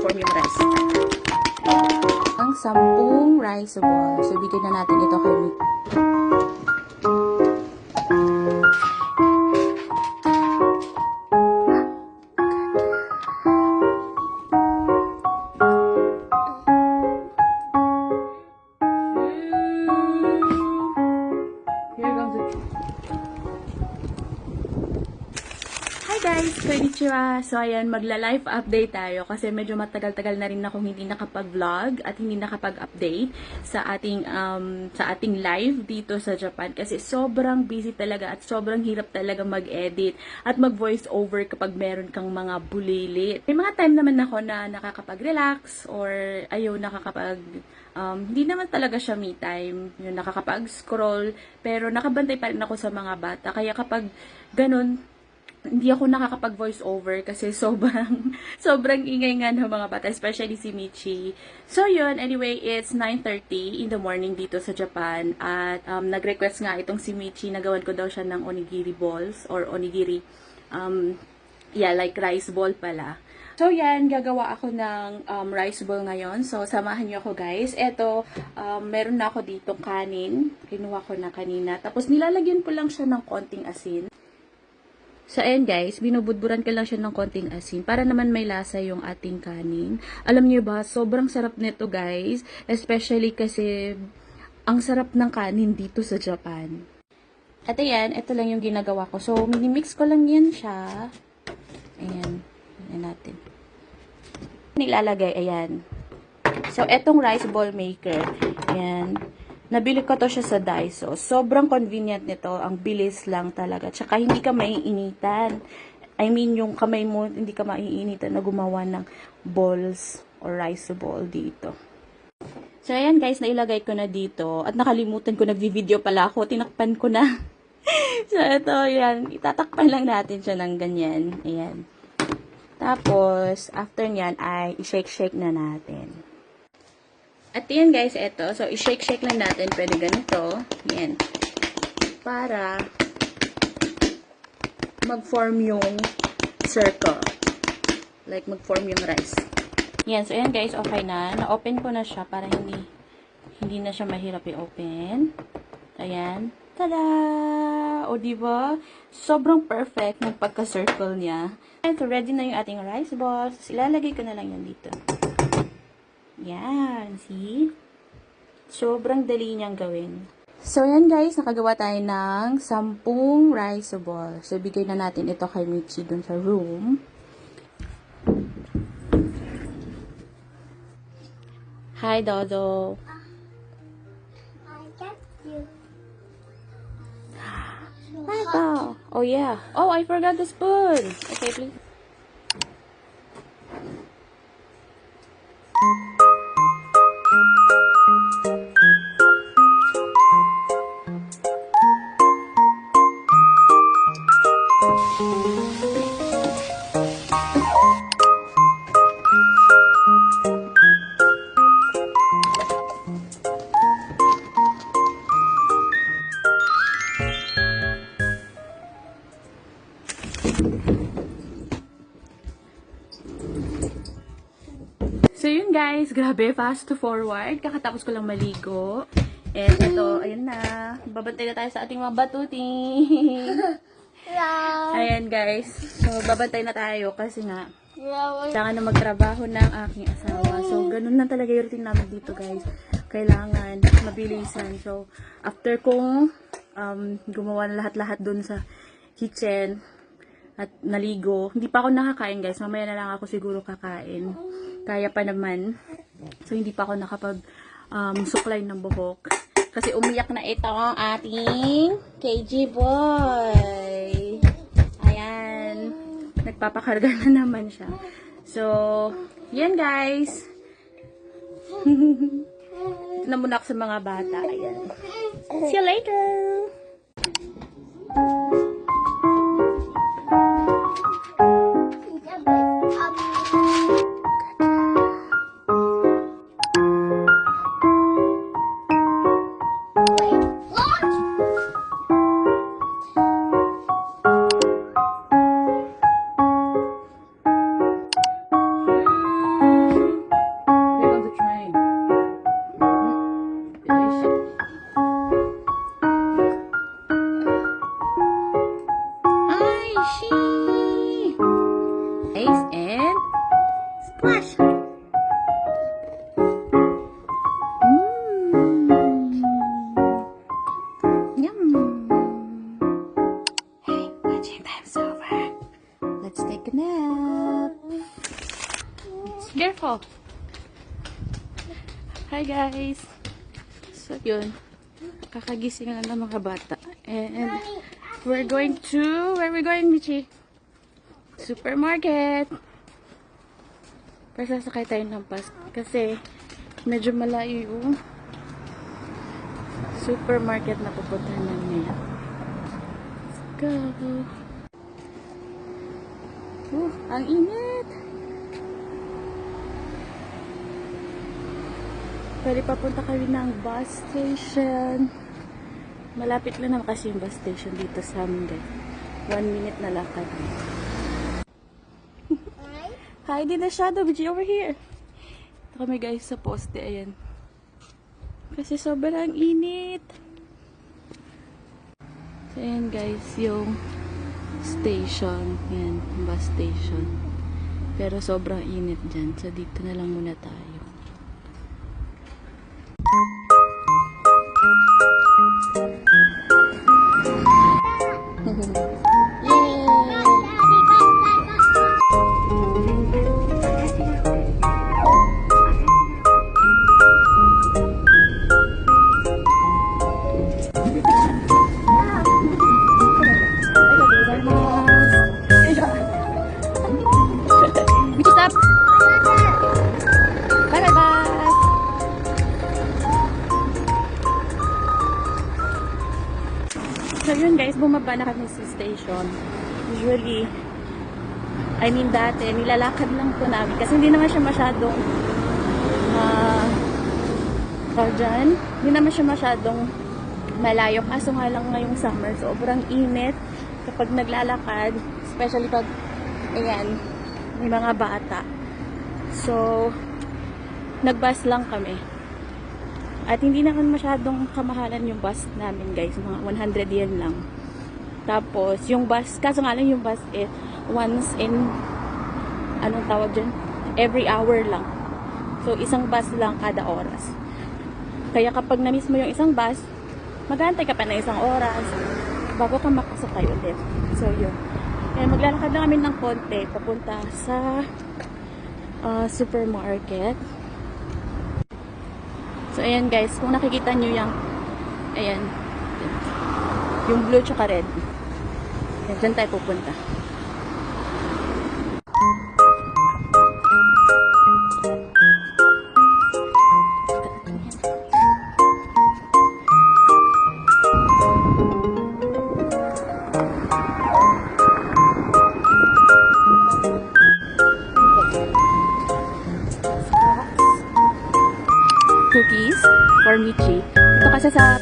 mag-form yung rice. Ang 10 rice ball. So, bigyan na natin ito kay Mick. Hi guys! Konnichiwa! So ayan, magla-live update tayo kasi medyo matagal-tagal na rin akong hindi nakapag-vlog at hindi nakapag-update sa ating live dito sa Japan kasi sobrang busy talaga at sobrang hirap talaga mag-edit at mag-voice over kapag meron kang mga bulilit. May mga time naman ako na nakakapag-relax or hindi naman talaga siya me time, yung nakakapag-scroll, pero nakabantay pa rin ako sa mga bata. Kaya kapag ganun, hindi ako nakakapag-voice over kasi sobrang ingay nga ng mga bata, especially si Michi. So yun, anyway, it's 9:30 in the morning dito sa Japan at nag-request nga itong si Michi na gawan ko daw siya ng onigiri balls or onigiri, like rice ball pala. So yan, gagawa ako ng rice ball ngayon. So samahan niyo ako guys. Ito, meron na ako dito kanin. Kinuha ko na kanina. Tapos nilalagyan ko lang siya ng konting asin. So, ayan guys, binubudburan ko lang siya ng konting asin para naman may lasa yung ating kanin. Alam niyo ba, sobrang sarap nito guys. Especially kasi ang sarap ng kanin dito sa Japan. At ayan, ito lang yung ginagawa ko. So, minimix ko lang yan siya. Ayan, ayan natin. Nilalagay, ayan. So, etong rice ball maker, ayan. Nabili ko to siya sa Daiso. Sobrang convenient nito. Ang bilis lang talaga. Tsaka hindi ka maiinitan. I mean, yung kamay mo, hindi ka maiinitan na gumawa ng balls or rice ball dito. So, ayan guys, nailagay ko na dito. At nakalimutan ko, nagvi-video pala ako. Tinakpan ko na. So, ito, ayan. Itatakpan lang natin siya ng ganyan. Ayan. Tapos, after nyan, ay i-shake-shake na natin. At yan guys, ito. So, i-shake-shake lang natin. Pwede ganito. Yan. Para mag-form yung circle. Like, mag-form yung rice. Yan. So, yan guys, okay na. Na-open ko na siya para hindi na siya mahirap i-open. Ayan. Tada! O, diba? Sobrang perfect ng pagka-circle niya. And so, ready na yung ating rice balls. Ilalagay ko na lang yan dito. Yan, see? Sobrang dali niyang gawin. So, yan guys, nakagawa tayo ng 10 rice ball. So, bigay na natin ito kay Michi dun sa room. Hi, Dodo. I got you. Hi, oh, yeah. Oh, I forgot the spoon. Okay, please. So, yun guys. Grabe, fast to forward. Kakatapos ko lang maligo. And ito, ayan na. Babantay na tayo sa ating mga batuting. Ayan guys. So, babantay na tayo kasi nga, kailangan na magtrabaho ng aking asawa. So, ganun na talaga yung routine namin dito guys. Kailangan mabilisan. So, after kong gumawa na lahat-lahat dun sa kitchen at naligo, hindi pa ako nakakain guys. Mamaya na lang ako siguro kakain. Kaya pa naman. So, hindi pa ako nakapag suklay ng buhok. Kasi umiyak na ito ang ating KG boy. Ayan. Nagpapakarga na naman siya. So, yan guys. Ito na muna ako sa mga bata. Ayan. See you later! Push. Yum. Hey, watching time's over. Let's take a nap. Careful. Hi guys. So yun, kakagising lang ng mga bata. And we're going to, where are we going, Michi? Supermarket. Pero sasakay tayo ng bus kasi medyo malayo yung supermarket na pupuntahan namin ngayon. Let's go. Ang init. Pwede papunta kami ng bus station. Malapit lang naman kasi yung bus station dito sa amin, guys. 1 minute na lakad. Hide in the shadow, BG, over here. Ito kami guys sa poste, ayan. Kasi sobrang init. So ayan guys, yung station. Ayan, bus station. Pero sobrang init dyan. So dito na lang muna tayo. Stop! Bye bye! So yun guys, bumaba na kami sa station. Usually, dati, nilalakad lang po namin. Kasi hindi naman siya masyadong hindi naman siya masyadong malayo. Kaso nga lang ngayong summer, sobrang init kapag naglalakad. Especially pag, ayan, may mga bata. So, nag-bus lang kami. At hindi naman masyadong kamahalan yung bus namin guys. Mga 100 yen lang. Tapos, yung bus, kaso nga lang yung bus once in, anong tawag dyan? Every hour lang. So, isang bus lang kada oras. Kaya kapag na-miss mo yung isang bus, mag-aantay ka pa na isang oras bago ka makasakay ulit. So, yun. Kaya maglalakad lang kami ng konti papunta sa supermarket. So, ayan guys, kung nakikita nyo yung, ayan, yung blue tsaka red. Ayan, dyan tayo pupunta. Cookies for Michi. Ito kasi sa